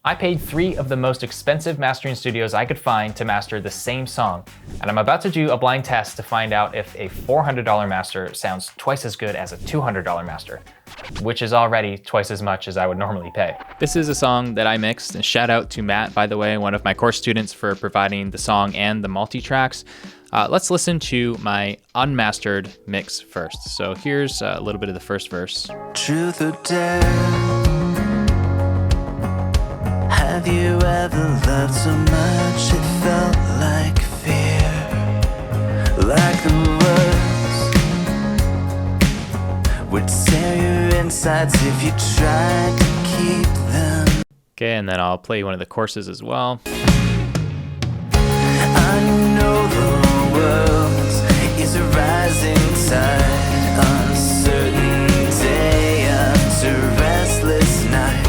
I paid 3 of the most expensive mastering studios I could find to master the same song, and I'm about to do a blind test to find out if a $400 master sounds twice as good as a $200 master, which is already twice as much as I would normally pay. This is a song that I mixed, and shout out to Matt, by the way, one of my course students, for providing the song and the multi-tracks. Let's listen to my unmastered mix first. So here's a little bit of the first verse. Truth or dare? Have you ever loved so much it felt like fear? Like the words would tear your insides if you tried to keep them. Okay, and then I'll play one of the courses as well. I know the world is a rising tide, uncertain day after restless night.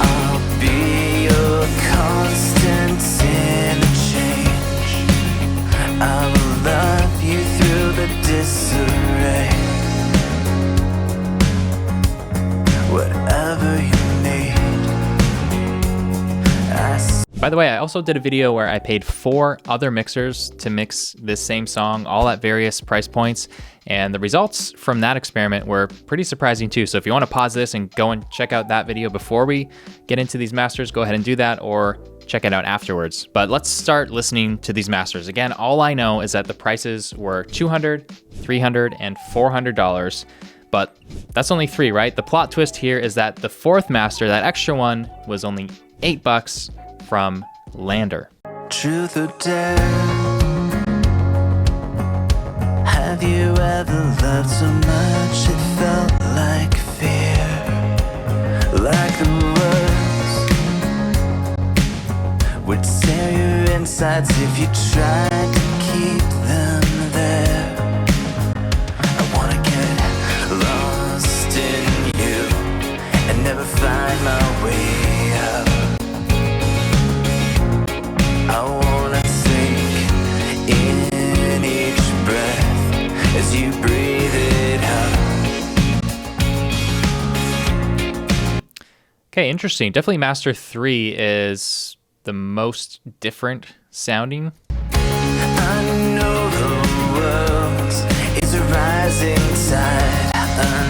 I'll be your constant in a change. I will love you through the disarray. Whatever you need, By the way, I also did a video where I paid 4 other mixers to mix this same song, all at various price points, and the results from that experiment were pretty surprising too. So if you want to pause this and go and check out that video before we get into these masters, go ahead and do that, or check it out afterwards. But let's start listening to these masters. Again, all I know is that the prices were $200, $300, and $400. But that's only 3, right? The plot twist here is that the 4th master, that extra one, was only $8 from Lander. truth or dare? Have you ever loved so much it felt like fear? Like the words would tear your insides if you tried to keep them there. I wanna get lost in you and never find my way out. I wanna think in each breath as you breathe it out. Okay, interesting. Definitely Master 3 is the most different sounding. I know the world is a rising tide,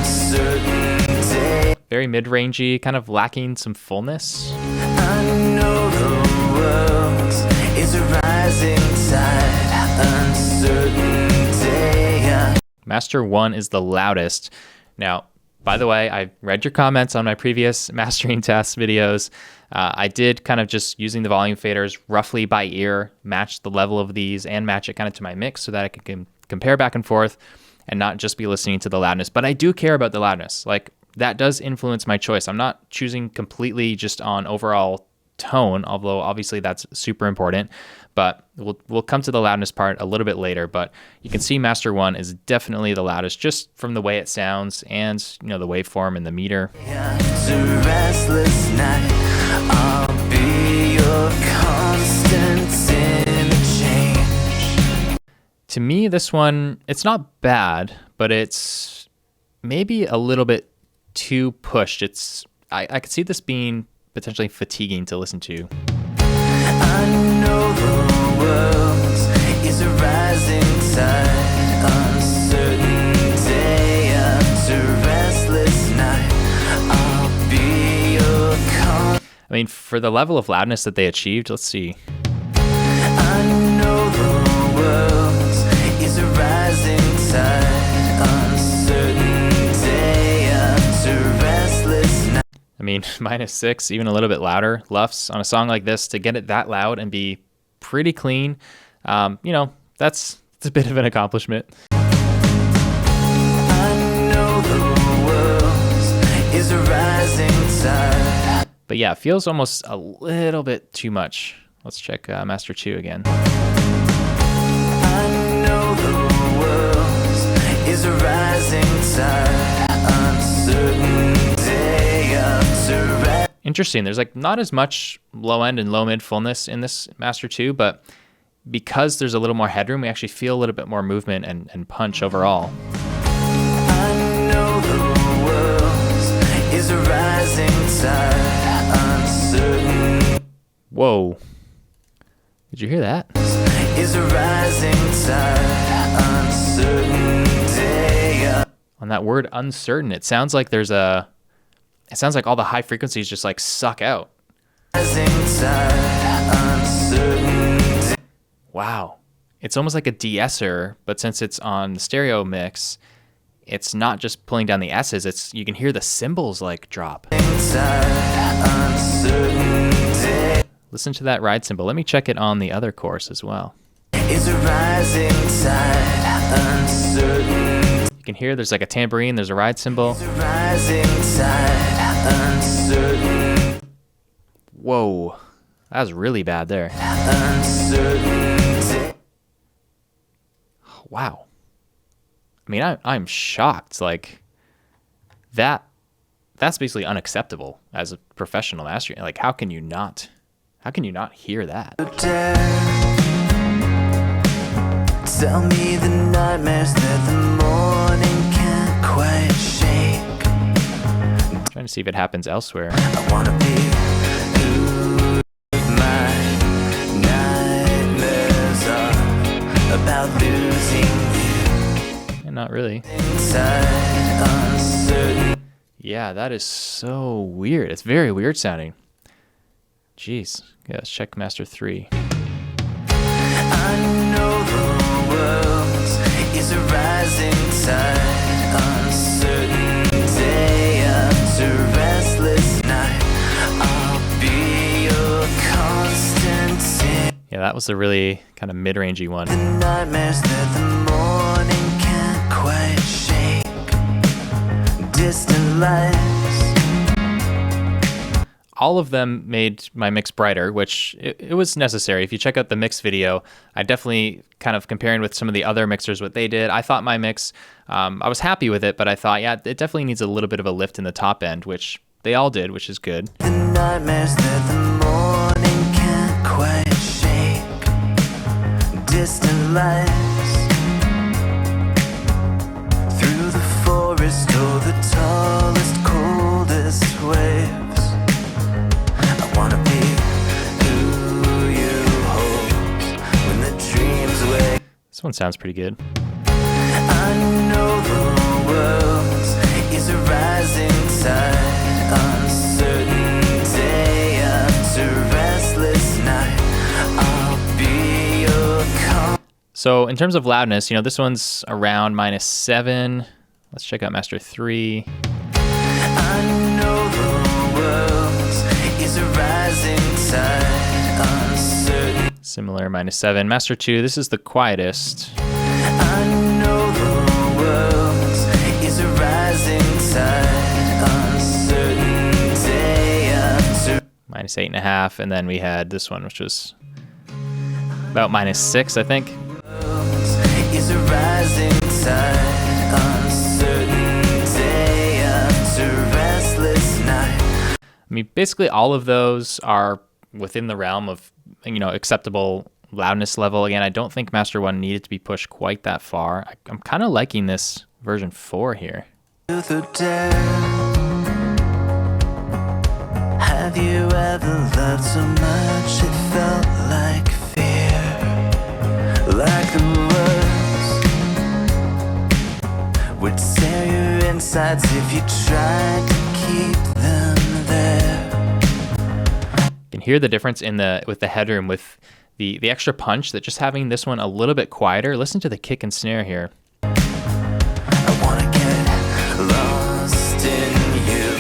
uncertain day. Very mid-rangey, kind of lacking some fullness. I know the world is a rising tide, uncertain day. Master 1 is the loudest. Now, by the way, I read your comments on my previous mastering test videos. I did kind of just using the volume faders roughly by ear, match the level of these and match it kind of to my mix so that I can compare back and forth and not just be listening to the loudness. But I do care about the loudness. Like, that does influence my choice. I'm not choosing completely just on overall tone, although obviously that's super important, but we'll come to the loudness part a little bit later. But you can see Master 1 is definitely the loudest just from the way it sounds and, you know, the waveform and the meter. After restless night, I'll be your constant in a change. To me, this one, it's not bad, but it's maybe a little bit too pushed. I could see this being potentially fatiguing to listen to. I know the world is a rising tide, uncertain day after restless night. I'll be your I mean, for the level of loudness that they achieved, let's see. I know the world is a rising tide, uncertain day after restless night. I mean, -6, even a little bit louder. Lufs on a song like this, to get it that loud and be pretty clean, you know, that's a bit of an accomplishment. I know the world is a rising tide. But yeah, it feels almost a little bit too much. Let's check Master 2 again. I know the world is a rising tide, uncertain day after. Interesting. There's like not as much low end and low mid fullness in this Master 2, but because there's a little more headroom, we actually feel a little bit more movement and punch overall. I know the world is a rising tide, uncertain Whoa. Did you hear that? Is a rising tide, uncertain day. On that word uncertain, it sounds like it sounds like all the high frequencies just like suck out. Rising tide, uncertain day. Wow. It's almost like a de-esser, but since it's on the stereo mix, it's not just pulling down the S's, you can hear the cymbals like drop. Tide, uncertain day. Listen to that ride cymbal. Let me check it on the other chorus as well. Is a rising tide, uncertain. You can hear there's like a tambourine, there's a ride cymbal. Is a rising tide, uncertain. Whoa. That was really bad there. Uncertain day. Wow. I mean, I'm shocked. Like, that's basically unacceptable as a professional master. Like, how can you not hear that? Tell me the nightmares that the morning can't quite shake. I'm trying to see if it happens elsewhere. I wanna be who my nightmares are about losing you. Not really. Inside, uncertain. Yeah, that is so weird. It's very weird sounding. Jeez. Yeah, let's check Master 3. I know the world is a rising tide, uncertain day after restless night. I'll be your constant. Yeah, that was a really kind of mid-rangey one. The nightmares that the morning can't quite shake. Distant lights. All of them made my mix brighter, which it was necessary. If you check out the mix video, I definitely kind of comparing with some of the other mixers, what they did. I thought my mix, I was happy with it, but I thought, yeah, it definitely needs a little bit of a lift in the top end, which they all did, which is good. The nightmares that the morning can't quite shake. Distant lights. Through the forest or the tallest, coldest waves. I wanna be who you hold when the dreams wake. This one sounds pretty good. I know the world is a rising tide, uncertain day after restless night. I'll be your So in terms of loudness, this one's around -7. Let's check out Master 3. I know the world is a rising tide, uncertain. Similar, -7. Master 2, this is the quietest. I know the world is a rising tide, uncertain day after. -8.5. And then we had this one, which was about -6, I think. Is a rising tide, uncertain day after restless night. I mean, basically all of those are within the realm of, acceptable loudness level. Again, I don't think Master 1 needed to be pushed quite that far. I'm kind of liking this version 4 here. To the dare. Have you ever loved so much it felt like fear? Like the words would tear your insides if you tried to keep them there. You can hear the difference with the headroom, with the extra punch, that just having this one a little bit quieter. Listen to the kick and snare here. I wanna get lost in you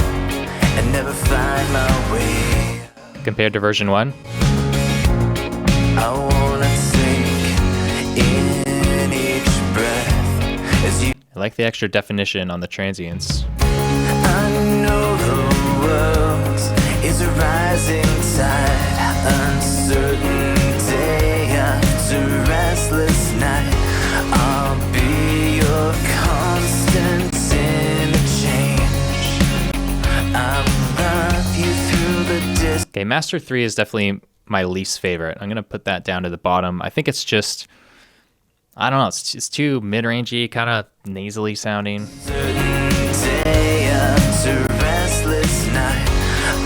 and never find my way. Compared to version 1. I wanna take in each breath as you. I like the extra definition on the transients. I know the world is a rising tide, uncertain day after restless night. I'll be your constant in a change. I'll love you through the distance. Okay, Master 3 is definitely my least favorite. I'm going to put that down to the bottom. I think it's just, I don't know, it's too mid-rangey, kind of nasally sounding. Day after restless night,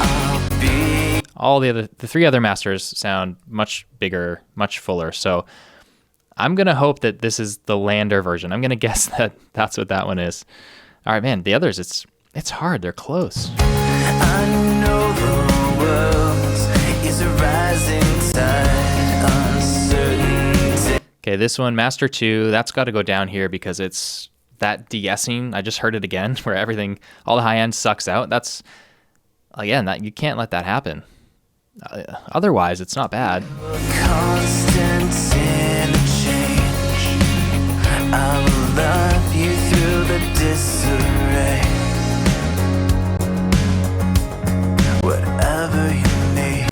I'll be. All the three other masters sound much bigger, much fuller. So I'm going to hope that this is the lander version. I'm going to guess that that's what that one is. All right, man, the others, it's hard. They're close. I know the world is a rising tide, uncertainty. Okay, this one, Master 2, that's got to go down here because it's that de-essing. I just heard it again, where everything, all the high end sucks out. That's, again, that you can't let that happen. Otherwise, it's not bad. Constant in change. I will love you through the disarray. Whatever you need,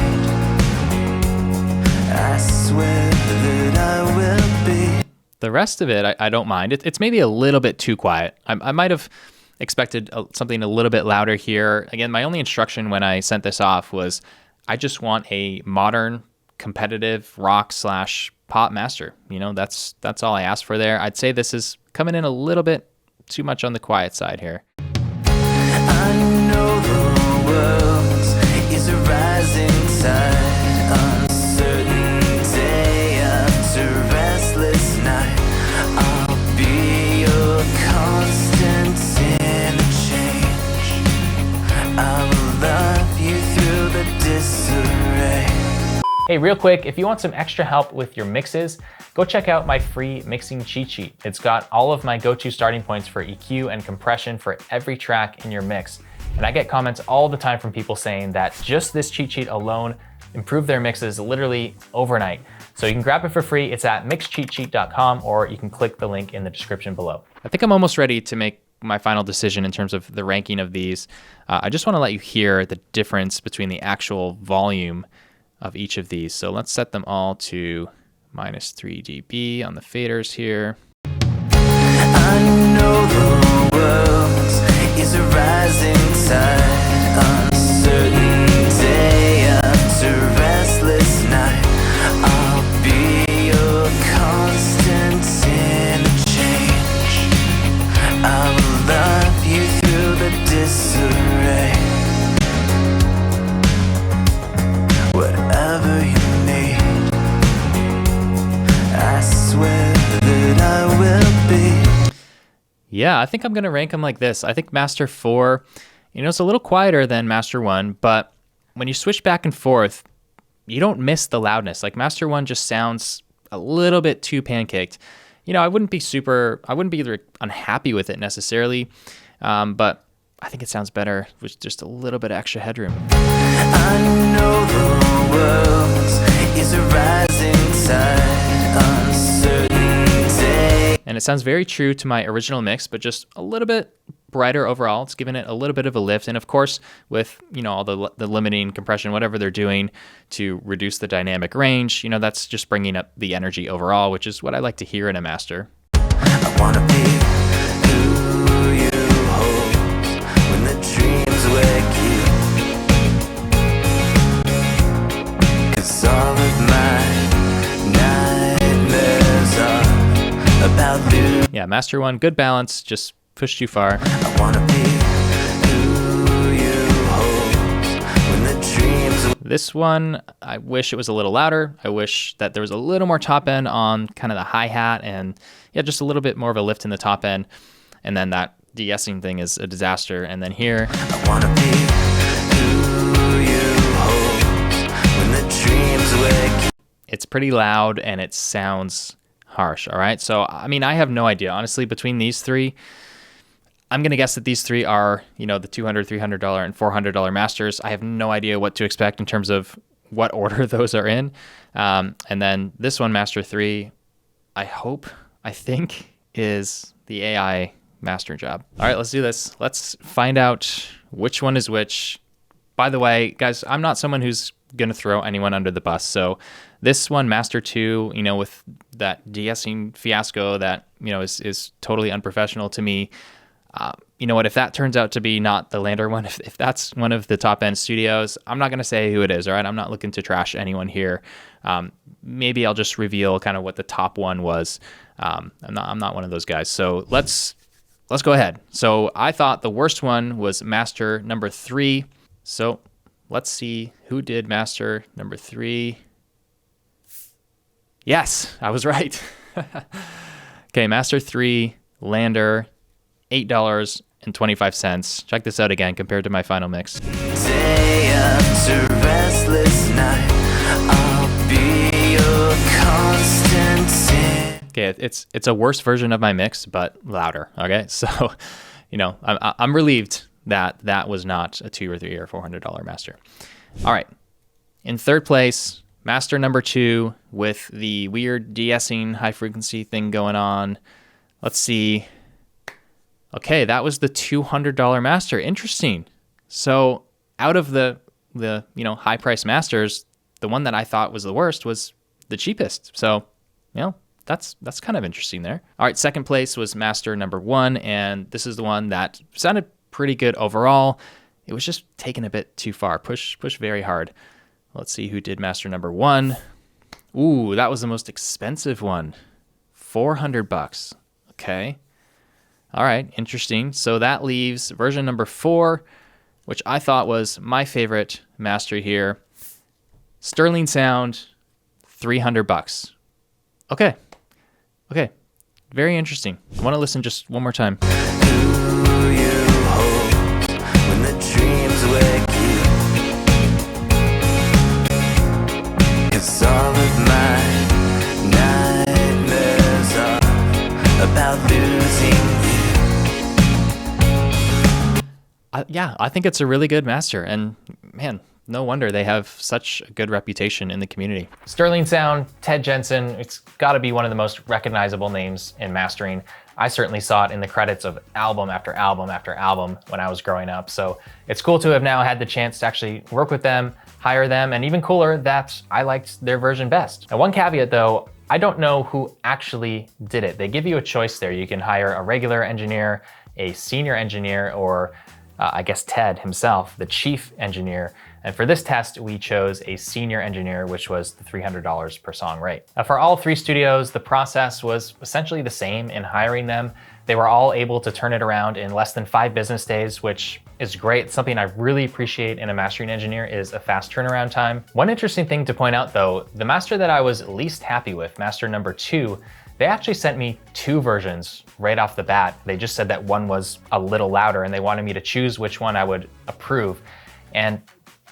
I swear that I will be. The rest of it, I don't mind. It's maybe a little bit too quiet. I might have expected something a little bit louder here. Again, my only instruction when I sent this off was I just want a modern, competitive rock/pop master. You know, that's all I asked for there. I'd say this is coming in a little bit too much on the quiet side here. I know the world is a rising tide, uncertain day after restless night. I'll be your constant in change. I will love you through the disarray. Hey, real quick, if you want some extra help with your mixes, go check out my free mixing cheat sheet. It's got all of my go-to starting points for EQ and compression for every track in your mix. And I get comments all the time from people saying that just this cheat sheet alone improved their mixes literally overnight. So you can grab it for free. It's at mixcheatsheet.com, or you can click the link in the description below. I think I'm almost ready to make my final decision in terms of the ranking of these. I just want to let you hear the difference between the actual volume of each of these. So let's set them all to -3 dB on the faders here. I know the world is a rising tide, uncertain day after restless night. I'll be your constant in change. I will love you through the disarray. Whatever you need, I swear that I will be. Yeah, I think I'm going to rank them like this. I think Master 4, it's a little quieter than Master 1, but when you switch back and forth, you don't miss the loudness. Like Master 1 just sounds a little bit too pancaked. I wouldn't be unhappy with it necessarily, but I think it sounds better with just a little bit of extra headroom. I know the world is a rising tide, uncertain day. And it sounds very true to my original mix, but just a little bit brighter overall. It's giving it a little bit of a lift. And of course, with all the limiting compression, whatever they're doing to reduce the dynamic range, that's just bringing up the energy overall, which is what I like to hear in a master. I wanna be who you hold when the dreams wake you. 'Cause all of my nightmares are about losing. Yeah, Master 1, good balance, just pushed too far. I wanna be who you hold when the dreams. This one, I wish it was a little louder. I wish that there was a little more top end on kind of the hi-hat, and yeah, just a little bit more of a lift in the top end. And then that de-essing thing is a disaster. And then here, I wanna be who you hold when the dreams wake. it's pretty loud and it sounds harsh. All right. So, I mean, I have no idea. Honestly, between these three, I'm going to guess that these three are, the $200, $300, and $400 masters. I have no idea what to expect in terms of what order those are in. And then this one, Master 3, I think is the AI master job. All right, let's do this. Let's find out which one is which. By the way, guys, I'm not someone who's going to throw anyone under the bus. So this one, Master 2, with that de-essing fiasco that, is totally unprofessional to me. You know what, if that turns out to be not the lander one, if that's one of the top end studios, I'm not going to say who it is. All right. I'm not looking to trash anyone here. Maybe I'll just reveal kind of what the top one was. I'm not one of those guys. So let's go ahead. So I thought the worst one was Master number 3. So let's see who did master number 3. Yes, I was right. Okay, master 3, Lander, $8.25. Check this out again compared to my final mix. Day after restless night, I'll be your constant. Okay, it's a worse version of my mix, but louder. Okay, so I'm relieved that was not a $200 or $300 or $400 master. All right, in third place, master number 2 with the weird de-essing high frequency thing going on. Let's see. Okay, that was the $200 master. Interesting. So out of the high price masters, the one that I thought was the worst was the cheapest. So that's kind of interesting there. All right, second place was master number 1, and this is the one that sounded pretty good overall. It was just taken a bit too far. Push very hard. Let's see who did master number 1. Ooh, that was the most expensive one. $400. Okay. All right, interesting. So that leaves version number 4, which I thought was my favorite master here. Sterling Sound, $300. Okay. Very interesting. I want to listen just one more time. Who you hold when the dreams wake you? 'Cause all of my nightmares are about losing you. I think it's a really good master, and man, no wonder they have such a good reputation in the community. Sterling Sound, Ted Jensen, it's gotta be one of the most recognizable names in mastering. I certainly saw it in the credits of album after album after album when I was growing up. So it's cool to have now had the chance to actually work with them, hire them, and even cooler that I liked their version best. Now, one caveat though, I don't know who actually did it. They give you a choice there. You can hire a regular engineer, a senior engineer, or I guess Ted himself, the chief engineer. And for this test, we chose a senior engineer, which was the $300 per song rate. For all 3 studios, the process was essentially the same in hiring them. They were all able to turn it around in less than 5 business days, which is great. Something I really appreciate in a mastering engineer is a fast turnaround time. One interesting thing to point out though, the master that I was least happy with, master number 2, they actually sent me 2 versions right off the bat. They just said that one was a little louder and they wanted me to choose which one I would approve. And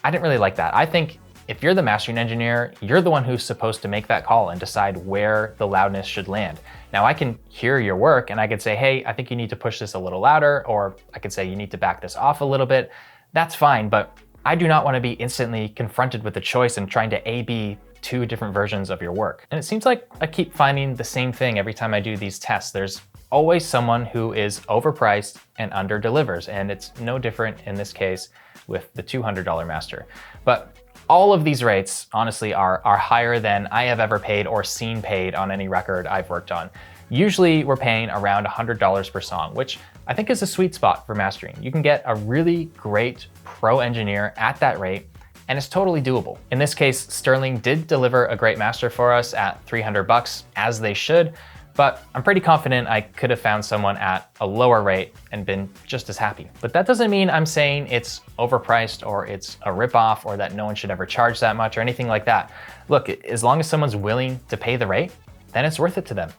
I didn't really like that. I think if you're the mastering engineer, you're the one who's supposed to make that call and decide where the loudness should land. Now I can hear your work and I could say, hey, I think you need to push this a little louder, or I could say you need to back this off a little bit. That's fine, but I do not want to be instantly confronted with the choice and trying to A/B 2 different versions of your work. And it seems like I keep finding the same thing every time I do these tests. There's always someone who is overpriced and under delivers, and it's no different in this case with the $200 master. But all of these rates, honestly, are higher than I have ever paid or seen paid on any record I've worked on. Usually we're paying around $100 per song, which I think is a sweet spot for mastering. You can get a really great pro engineer at that rate, and it's totally doable. In this case, Sterling did deliver a great master for us at $300, as they should, but I'm pretty confident I could have found someone at a lower rate and been just as happy. But that doesn't mean I'm saying it's overpriced or it's a ripoff or that no one should ever charge that much or anything like that. Look, as long as someone's willing to pay the rate, then it's worth it to them,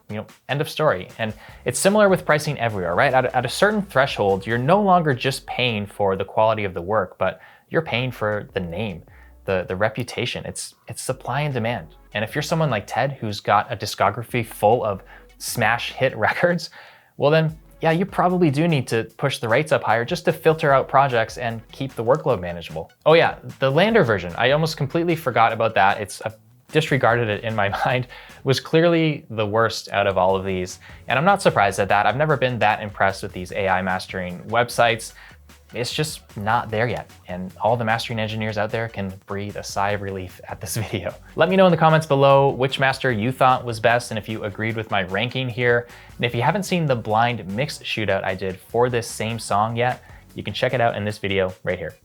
end of story. And it's similar with pricing everywhere, right? At a certain threshold, you're no longer just paying for the quality of the work, but you're paying for the name, the reputation. It's supply and demand. And if you're someone like Ted, who's got a discography full of smash hit records, well then, yeah, you probably do need to push the rates up higher just to filter out projects and keep the workload manageable. Oh yeah, the Lander version, I almost completely forgot about that. I've disregarded it in my mind, was clearly the worst out of all of these. And I'm not surprised at that. I've never been that impressed with these AI mastering websites. It's just not there yet. And all the mastering engineers out there can breathe a sigh of relief at this video. Let me know in the comments below which master you thought was best and if you agreed with my ranking here. And if you haven't seen the blind mix shootout I did for this same song yet, you can check it out in this video right here.